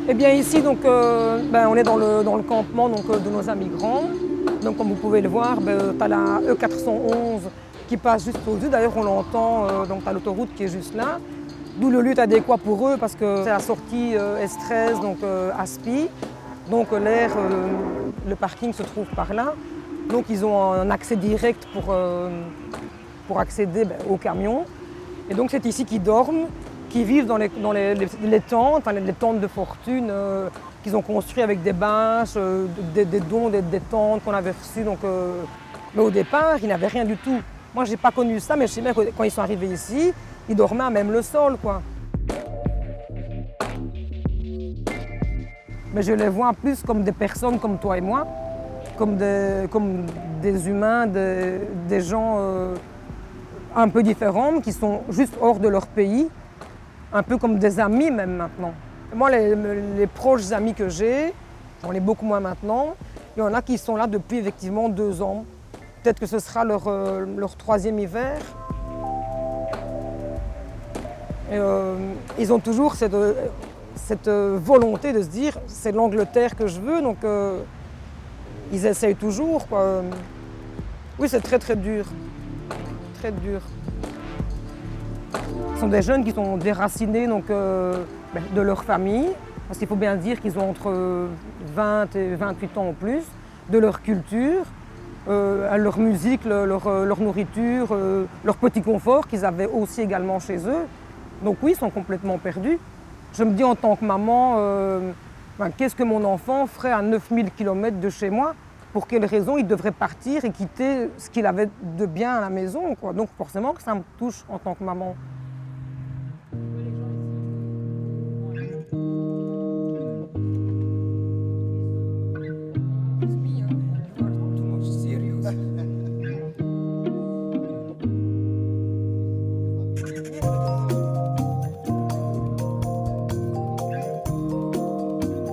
Eh bien ici, donc, on est dans le campement donc, de nos migrants. Donc comme vous pouvez le voir, tu as la E411 qui passe juste au-dessus. D'ailleurs on l'entend, donc tu as l'autoroute qui est juste là. D'où le lieu est adéquat pour eux parce que c'est la sortie S13, donc Aspi. Donc le parking se trouve par là. Donc ils ont un accès direct pour accéder au camion. Et donc c'est ici qu'ils dorment, qu'ils vivent dans les tentes, les tentes de fortune qu'ils ont construites avec des bâches, des dons, des tentes qu'on avait reçues. Mais au départ, ils n'avaient rien du tout. Moi, je n'ai pas connu ça, mais je sais bien que quand ils sont arrivés ici, ils dormaient à même le sol, quoi. Mais je les vois plus comme des personnes comme toi et moi, comme des humains, des gens un peu différents, qui sont juste hors de leur pays, un peu comme des amis même maintenant. Moi, les proches amis que j'ai, j'en ai beaucoup moins maintenant, il y en a qui sont là depuis effectivement 2 ans. Peut-être que ce sera leur 3e hiver. Et, ils ont toujours cette volonté de se dire c'est l'Angleterre que je veux, donc ils essayent toujours, quoi. Oui, c'est très très dur, très dur. Ce sont des jeunes qui sont déracinés donc, de leur famille, parce qu'il faut bien dire qu'ils ont entre 20 et 28 ans ou plus, de leur culture, leur musique, leur nourriture, leur petit confort qu'ils avaient aussi également chez eux. Donc oui, ils sont complètement perdus. Je me dis en tant que maman, qu'est-ce que mon enfant ferait à 9000 km de chez moi? Pour quelle raison il devrait partir et quitter ce qu'il avait de bien à la maison, quoi. Donc forcément que ça me touche en tant que maman.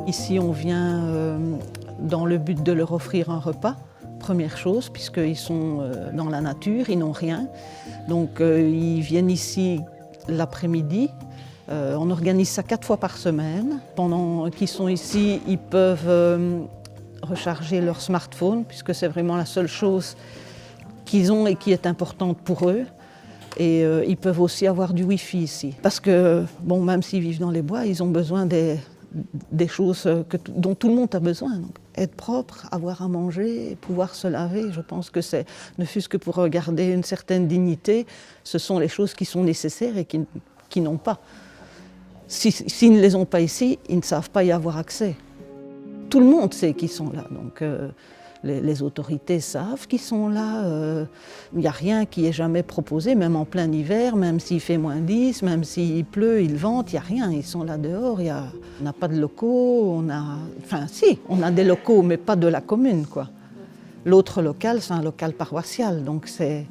Ici, on vient dans le but de leur offrir un repas, première chose, puisqu'ils sont dans la nature, ils n'ont rien. Donc ils viennent ici l'après-midi. On organise ça 4 fois par semaine. Pendant qu'ils sont ici, ils peuvent recharger leur smartphone, puisque c'est vraiment la seule chose qu'ils ont et qui est importante pour eux. Et ils peuvent aussi avoir du Wi-Fi ici. Parce que, bon, même s'ils vivent dans les bois, ils ont besoin des choses dont tout le monde a besoin. Donc, être propre, avoir à manger, pouvoir se laver, je pense que c'est, ne fût-ce que pour garder une certaine dignité, ce sont les choses qui sont nécessaires et qui n'ont pas. S'ils ne les ont pas ici, ils ne savent pas y avoir accès. Tout le monde sait qu'ils sont là, donc les autorités savent qu'ils sont là. Il n'y a rien qui est jamais proposé, même en plein hiver, même s'il fait -10, même s'il pleut, il vente, il n'y a rien. Ils sont là dehors, on n'a pas de locaux, enfin si, on a des locaux, mais pas de la commune, quoi. L'autre local, c'est un local paroissial, donc c'est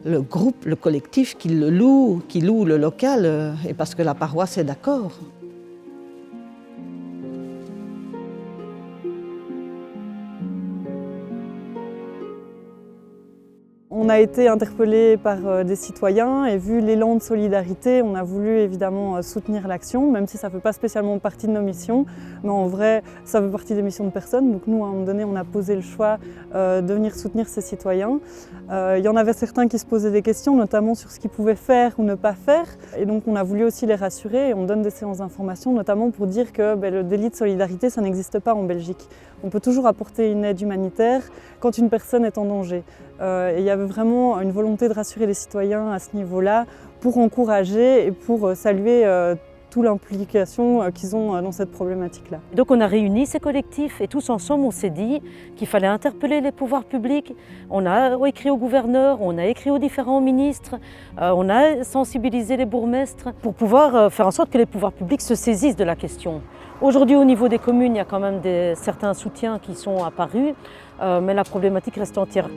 le groupe, le collectif qui loue le local, et parce que la paroisse est d'accord. On a été interpellés par des citoyens et vu l'élan de solidarité, on a voulu évidemment soutenir l'action, même si ça ne fait pas spécialement partie de nos missions. Mais en vrai, ça fait partie des missions de personnes. Donc nous, à un moment donné, on a posé le choix de venir soutenir ces citoyens. Il y en avait certains qui se posaient des questions, notamment sur ce qu'ils pouvaient faire ou ne pas faire. Et donc on a voulu aussi les rassurer et on donne des séances d'information, notamment pour dire que le délit de solidarité, ça n'existe pas en Belgique. On peut toujours apporter une aide humanitaire quand une personne est en danger. Et il y avait vraiment une volonté de rassurer les citoyens à ce niveau-là pour encourager et pour saluer toute l'implication qu'ils ont dans cette problématique-là. Donc on a réuni ces collectifs et tous ensemble on s'est dit qu'il fallait interpeller les pouvoirs publics. On a écrit au gouverneur, on a écrit aux différents ministres, on a sensibilisé les bourgmestres pour pouvoir faire en sorte que les pouvoirs publics se saisissent de la question. Aujourd'hui au niveau des communes, il y a quand même certains soutiens qui sont apparus, mais la problématique reste entière.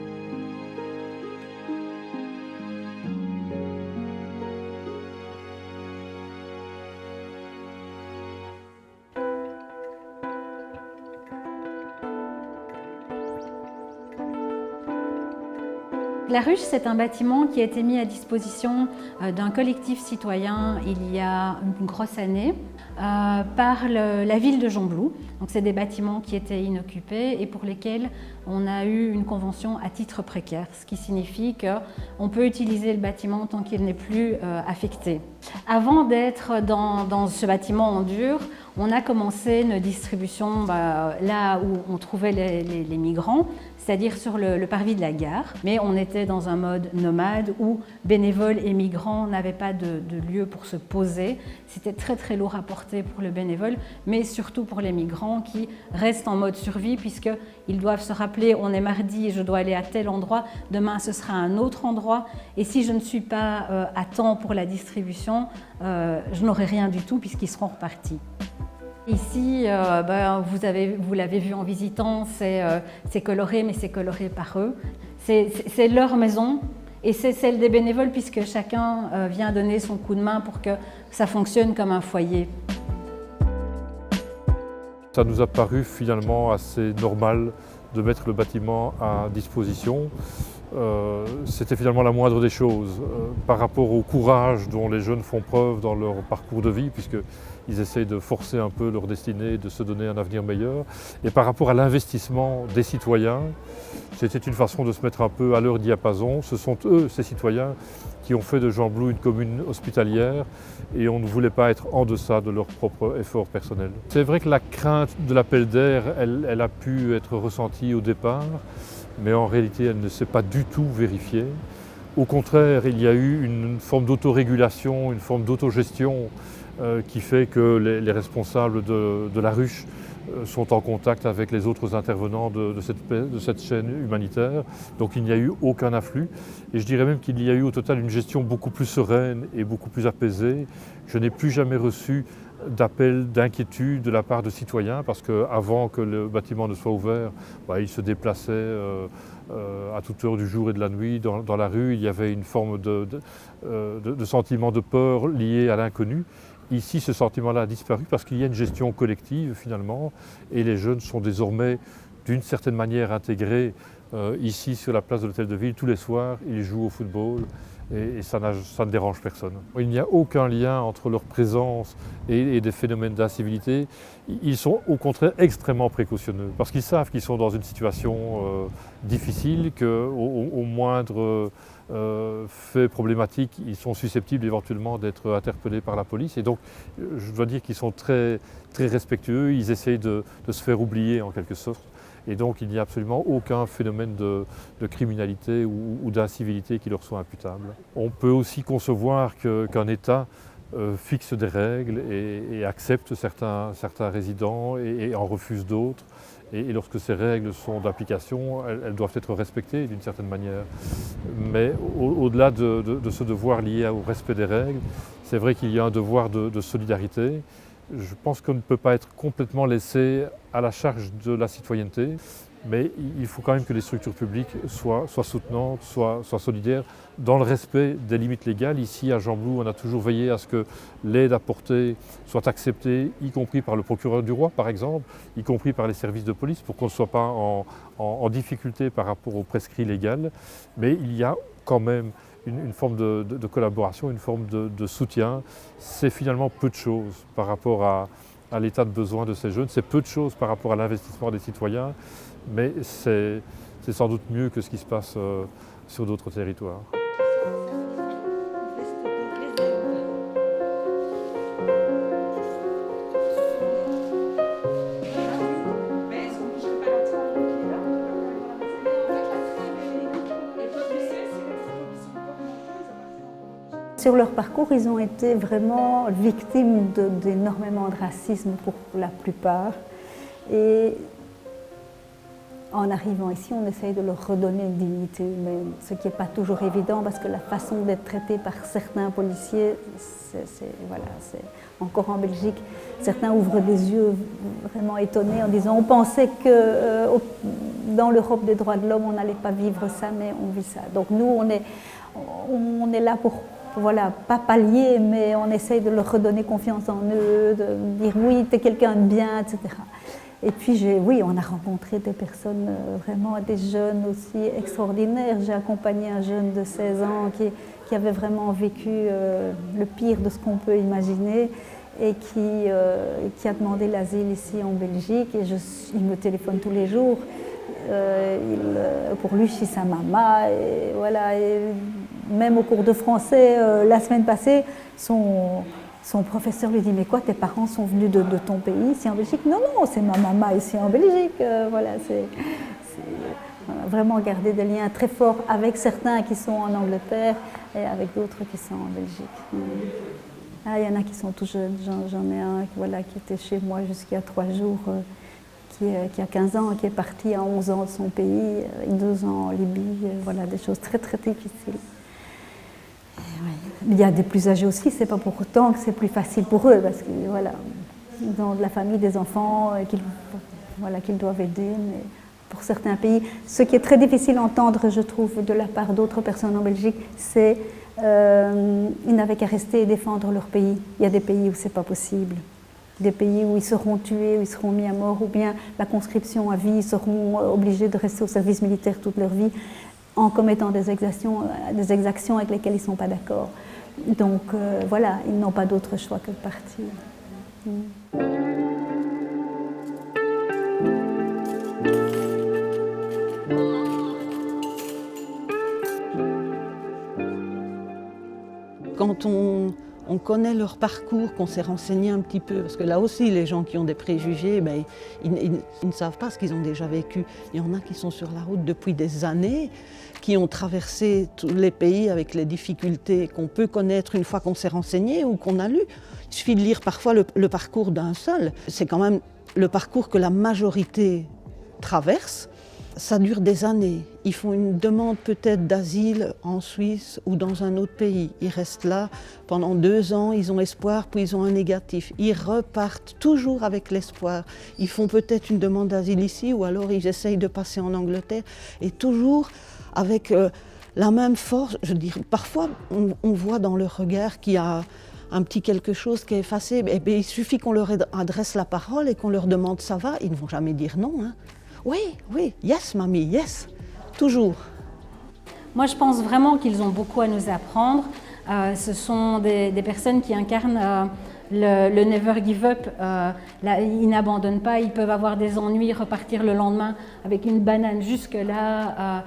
La Ruche, c'est un bâtiment qui a été mis à disposition d'un collectif citoyen il y a une grosse année par la ville de Gembloux. Donc, c'est des bâtiments qui étaient inoccupés et pour lesquels on a eu une convention à titre précaire, ce qui signifie qu'on peut utiliser le bâtiment tant qu'il n'est plus affecté. Avant d'être dans ce bâtiment en dur, on a commencé nos distributions là où on trouvait les migrants, c'est-à-dire sur le parvis de la gare. Mais on était dans un mode nomade où bénévoles et migrants n'avaient pas de lieu pour se poser. C'était très très lourd à porter pour le bénévole, mais surtout pour les migrants qui restent en mode survie puisqu'ils doivent se rappeler on est mardi et je dois aller à tel endroit, demain ce sera un autre endroit et si je ne suis pas à temps pour la distribution, je n'aurai rien du tout puisqu'ils seront repartis. Ici, vous l'avez vu en visitant, c'est coloré, mais c'est coloré par eux. C'est leur maison et c'est celle des bénévoles puisque chacun vient donner son coup de main pour que ça fonctionne comme un foyer. Ça nous a paru finalement assez normal de mettre le bâtiment à disposition. C'était finalement la moindre des choses par rapport au courage dont les jeunes font preuve dans leur parcours de vie, puisqu'ils essayent de forcer un peu leur destinée, de se donner un avenir meilleur. Et par rapport à l'investissement des citoyens, c'était une façon de se mettre un peu à leur diapason. Ce sont eux, ces citoyens, qui ont fait de Gembloux une commune hospitalière et on ne voulait pas être en deçà de leur propre effort personnel. C'est vrai que la crainte de l'appel d'air, elle a pu être ressentie au départ, mais en réalité, elle ne s'est pas du tout vérifiée. Au contraire, il y a eu une forme d'autorégulation, une forme d'autogestion qui fait que les responsables de la ruche sont en contact avec les autres intervenants de cette chaîne humanitaire. Donc il n'y a eu aucun afflux. Et je dirais même qu'il y a eu au total une gestion beaucoup plus sereine et beaucoup plus apaisée. Je n'ai plus jamais reçu d'appels d'inquiétude de la part de citoyens parce qu'avant que le bâtiment ne soit ouvert, ils se déplaçaient à toute heure du jour et de la nuit dans la rue. Il y avait une forme de sentiment de peur lié à l'inconnu. Ici, ce sentiment-là a disparu parce qu'il y a une gestion collective finalement et les jeunes sont désormais d'une certaine manière intégrés ici sur la place de l'Hôtel de Ville. Tous les soirs, ils jouent au football et ça ne dérange personne. Il n'y a aucun lien entre leur présence et des phénomènes d'incivilité. Ils sont au contraire extrêmement précautionneux parce qu'ils savent qu'ils sont dans une situation difficile, qu'au moindre fait problématique, ils sont susceptibles éventuellement d'être interpellés par la police. Et donc, je dois dire qu'ils sont très, très respectueux, ils essayent de se faire oublier en quelque sorte. Et donc, il n'y a absolument aucun phénomène de criminalité ou d'incivilité qui leur soit imputable. On peut aussi concevoir qu'un État fixe des règles et accepte certains résidents et en refuse d'autres. Et lorsque ces règles sont d'application, elles doivent être respectées d'une certaine manière. Mais au-delà de ce devoir lié au respect des règles, c'est vrai qu'il y a un devoir de solidarité. Je pense qu'on ne peut pas être complètement laissé à la charge de la citoyenneté, mais il faut quand même que les structures publiques soient soutenantes, soient solidaires, dans le respect des limites légales. Ici, à Gembloux, on a toujours veillé à ce que l'aide apportée soit acceptée, y compris par le procureur du roi, par exemple, y compris par les services de police, pour qu'on ne soit pas en difficulté par rapport au prescrit légal. Mais il y a quand même une forme de collaboration, une forme de soutien. C'est finalement peu de choses par rapport à l'état de besoin de ces jeunes. C'est peu de choses par rapport à l'investissement des citoyens, mais c'est sans doute mieux que ce qui se passe sur d'autres territoires. Sur leur parcours, ils ont été vraiment victimes d'énormément de racisme pour la plupart. Et en arrivant ici, on essaye de leur redonner une dignité humaine, ce qui n'est pas toujours évident parce que la façon d'être traité par certains policiers, c'est encore en Belgique, certains ouvrent des yeux vraiment étonnés en disant on pensait que dans l'Europe des droits de l'homme, on n'allait pas vivre ça, mais on vit ça. Donc nous, on est là pour pas pallier, mais on essaye de leur redonner confiance en eux, de dire oui, tu es quelqu'un de bien, etc. Et puis, oui, on a rencontré des personnes, vraiment des jeunes aussi extraordinaires. J'ai accompagné un jeune de 16 ans qui avait vraiment vécu le pire de ce qu'on peut imaginer et qui a demandé l'asile ici en Belgique. Et il me téléphone tous les jours. Pour lui, je suis sa maman. Et voilà. Et même au cours de français, la semaine passée, son professeur lui dit « Mais quoi, tes parents sont venus de ton pays ici en Belgique ?» « Non, non, c'est ma maman ici en Belgique. » Voilà, c'est vraiment garder des liens très forts avec certains qui sont en Angleterre et avec d'autres qui sont en Belgique. Ah, il y en a qui sont tout jeunes. J'en ai un qui était chez moi jusqu'il y a 3 jours, qui a 15 ans, qui est parti à 11 ans de son pays, 2 ans en Libye. Voilà, des choses très, très difficiles. Il y a des plus âgés aussi, c'est pas pour autant que c'est plus facile pour eux, parce qu'ils voilà, ont de la famille, des enfants qu'ils doivent aider. Mais pour certains pays, ce qui est très difficile à entendre, je trouve, de la part d'autres personnes en Belgique, c'est qu'ils n'avaient qu'à rester et défendre leur pays. Il y a des pays où c'est pas possible. Des pays où ils seront tués, où ils seront mis à mort, ou bien la conscription à vie, ils seront obligés de rester au service militaire toute leur vie, en commettant des exactions avec lesquelles ils ne sont pas d'accord. Donc voilà, ils n'ont pas d'autre choix que de partir. Quand on connaît leur parcours, qu'on s'est renseigné un petit peu, parce que là aussi, les gens qui ont des préjugés, ils ne savent pas ce qu'ils ont déjà vécu. Il y en a qui sont sur la route depuis des années, qui ont traversé tous les pays avec les difficultés qu'on peut connaître une fois qu'on s'est renseigné ou qu'on a lu. Il suffit de lire parfois le parcours d'un seul. C'est quand même le parcours que la majorité traverse. Ça dure des années. Ils font une demande peut-être d'asile en Suisse ou dans un autre pays. Ils restent là pendant 2 ans, ils ont espoir, puis ils ont un négatif. Ils repartent toujours avec l'espoir. Ils font peut-être une demande d'asile ici ou alors ils essayent de passer en Angleterre et toujours avec la même force. Je dirais, parfois, on voit dans leur regard qu'il y a un petit quelque chose qui est effacé. Et bien, il suffit qu'on leur adresse la parole et qu'on leur demande « ça va ?» Ils ne vont jamais dire non. Hein. Oui, oui, yes, mamie, yes, toujours. Moi, je pense vraiment qu'ils ont beaucoup à nous apprendre. Ce sont des personnes qui incarnent le never give up. Ils n'abandonnent pas, ils peuvent avoir des ennuis, repartir le lendemain avec une banane jusque-là.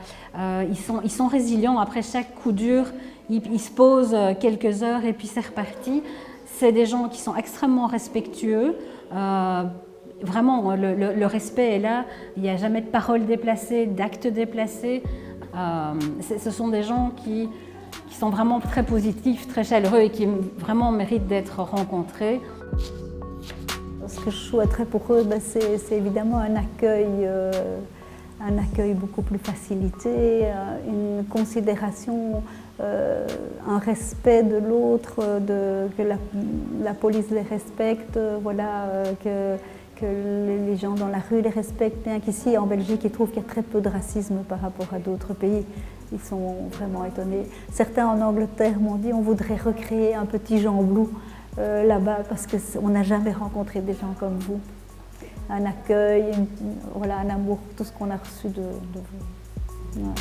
Ils sont résilients. Après chaque coup dur, ils se posent quelques heures et puis c'est reparti. C'est des gens qui sont extrêmement respectueux. Vraiment, le respect est là. Il n'y a jamais de paroles déplacées, d'actes déplacés. Ce sont des gens qui sont vraiment très positifs, très chaleureux et qui vraiment méritent d'être rencontrés. Ce que je souhaiterais pour eux, c'est évidemment un accueil beaucoup plus facilité, une considération, un respect de l'autre, que la police les respecte, que les gens dans la rue les respectent bien, qu'ici en Belgique ils trouvent qu'il y a très peu de racisme par rapport à d'autres pays. Ils sont vraiment étonnés. Certains en Angleterre m'ont dit on voudrait recréer un petit Jean Blou là-bas parce qu'on n'a jamais rencontré des gens comme vous. Un accueil, un amour, tout ce qu'on a reçu de vous. Ouais.